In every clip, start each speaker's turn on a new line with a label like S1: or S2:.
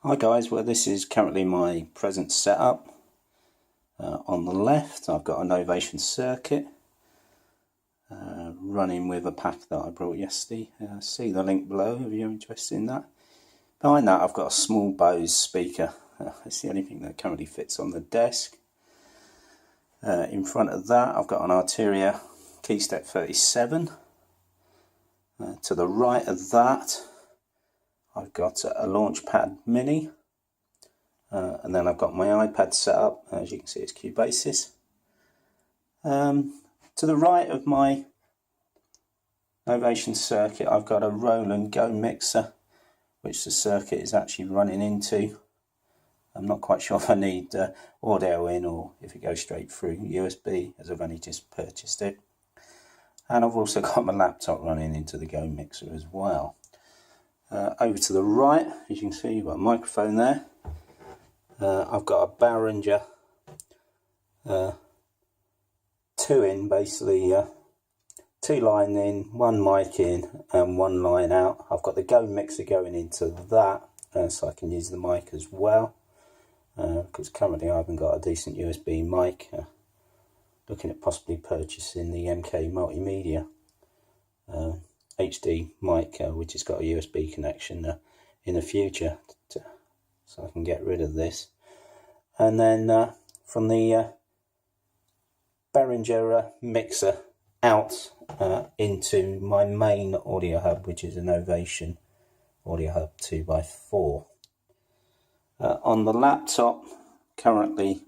S1: Hi guys, well this is currently my present setup. On the left I've got a Novation Circuit running with a pack that I brought yesterday. See the link below if you're interested in that. Behind that I've got a small Bose speaker. It's the only thing that currently fits on the desk. In front of that I've got an Auria Keystep 37. To the right of that I've got a Launchpad Mini, and then I've got my iPad set up. As you can see, it's Cubasis. To the right of my Novation Circuit I've got a Roland Go mixer, which the circuit is actually running into. I'm not quite sure if I need audio in or if it goes straight through USB, as I've only just purchased it. And I've also got my laptop running into the Go mixer as well. Over to the right, as you can see, you've got a microphone there. I've got a Behringer 2-in, basically 2 line in, 1 mic in and 1 line out. I've got the Go mixer going into that, so I can use the mic as well, because currently I haven't got a decent USB mic. Looking at possibly purchasing the MK Multimedia HD mic, which has got a USB connection in the future, so I can get rid of this. And then from the Behringer mixer out into my main audio hub, which is a Novation audio hub 2x4. On the laptop currently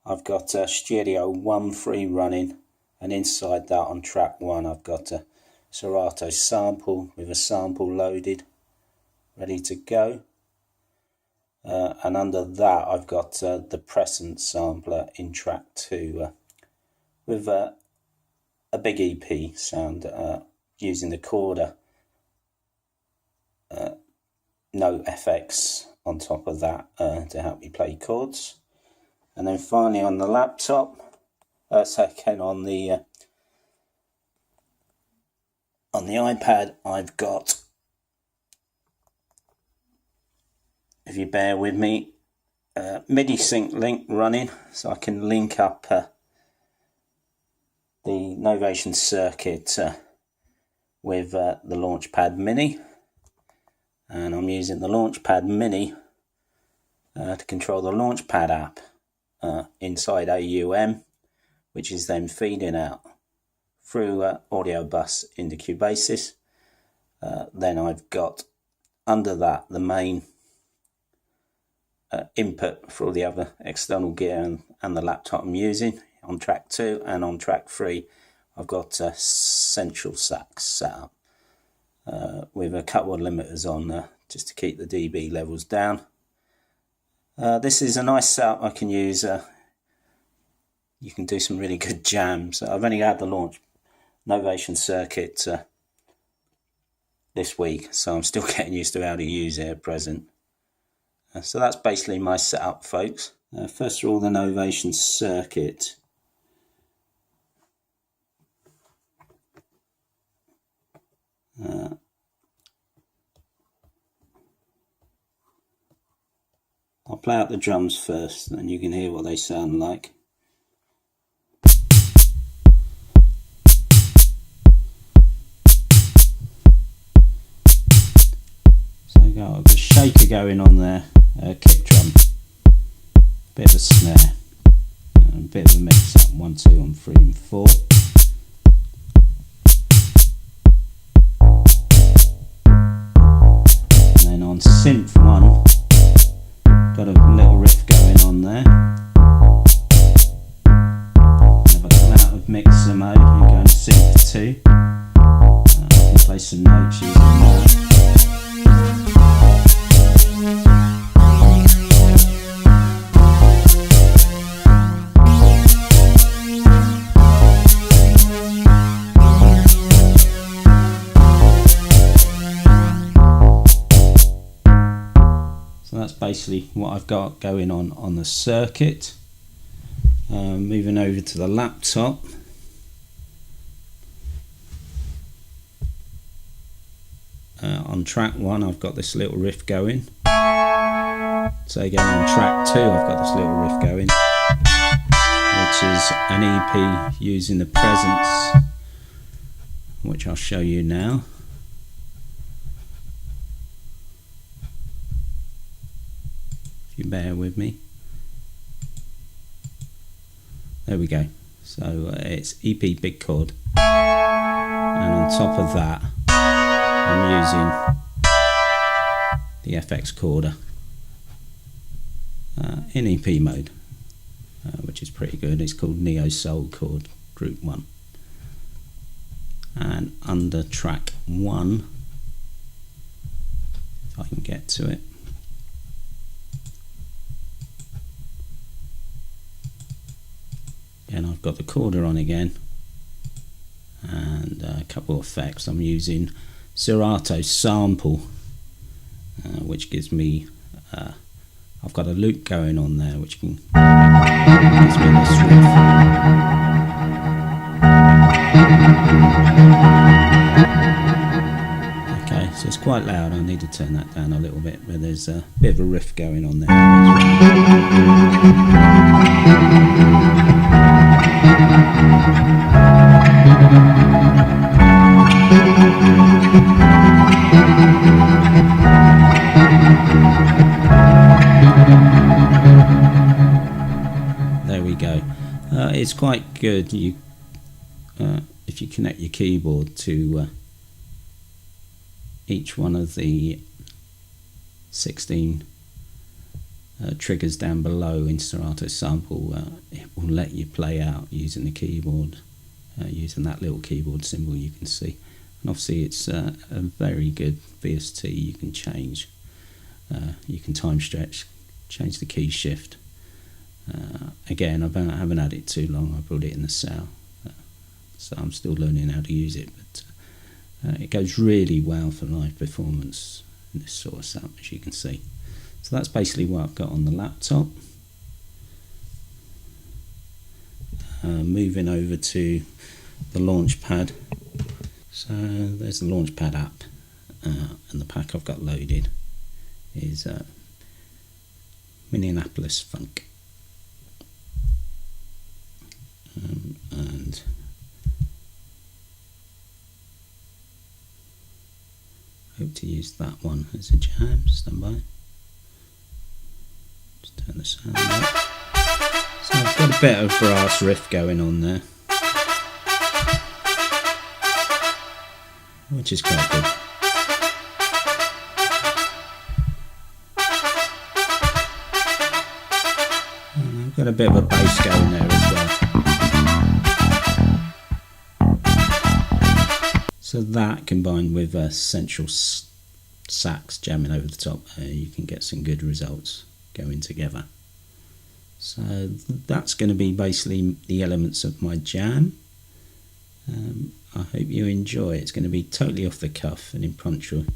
S1: I've got a Studio One 3 running, and inside that on track 1 I've got a Serato Sample with a sample loaded, ready to go. And under that I've got the Presonus Sampler in track 2 with a big EP sound using the Korg no FX on top of that to help me play chords. And then finally on the laptop, on the iPad I've got, if you bear with me, MIDI sync link running, so I can link up the Novation Circuit with the Launchpad Mini, and I'm using the Launchpad Mini to control the Launchpad app inside AUM, which is then feeding out through Audiobus into Cubasis. Then I've got under that the main input for all the other external gear and the laptop I'm using on track 2, and on track 3 I've got Sensual Sax set up with a couple of limiters on just to keep the dB levels down. This is a nice setup I can use. You can do some really good jams. I've only had the Novation Circuit this week, so I'm still getting used to how to use it at present. So that's basically my setup, folks. First of all, the Novation Circuit. I'll play out the drums first, and you can hear what they sound like. So I've got a shaker going on there, kick drum, bit of a snare, and a bit of a mix up, 1, 2 and 3 and 4. And then on synth 1, got a little riff going on there. And if I come out of mixer mode and go into synth 2, I can play some notes using that. So that's basically what I've got going on the circuit. Moving over to the laptop. On track 1 I've got this little riff going. So again, on track 2 I've got this little riff going, which is an EP using the Presence, which I'll show you now. If you bear with me. There we go. So it's EP big chord, and on top of that I'm using the FX chorder in EP mode, which is pretty good. It's called Neo Soul Chord Group 1. And under track 1, if I can get to it, and I've got the chorder on again and a couple of effects. I'm using Serato Sample, which gives me I've got a loop going on there which gives me this riff. Okay, so it's quite loud. I need to turn that down a little bit, but there's a bit of a riff going on there. There we go. It's quite good. You, if you connect your keyboard to each one of the 16 triggers down below in Serato Sample, it will let you play out using the keyboard, using that little keyboard symbol you can see. And obviously it's a very good VST. You can change, you can time stretch, change the key shift. Again, I haven't had it too long. I brought it in the south, so I'm still learning how to use it, but it goes really well for live performance in this sort of sound, as you can see. So that's basically what I've got on the laptop. Moving over to the Launchpad. So there's the Launchpad app, and the pack I've got loaded is Minneapolis Funk. And hope to use that one as a jam. Stand by. Just turn the sound up. So I've got a bit of brass riff going on there, which is quite good. And I've got a bit of a bass going there as well. So that combined with a Sensual Sax jamming over the top, you can get some good results going together. So that's going to be basically the elements of my jam. I hope you enjoy. It's going to be totally off the cuff and impromptu.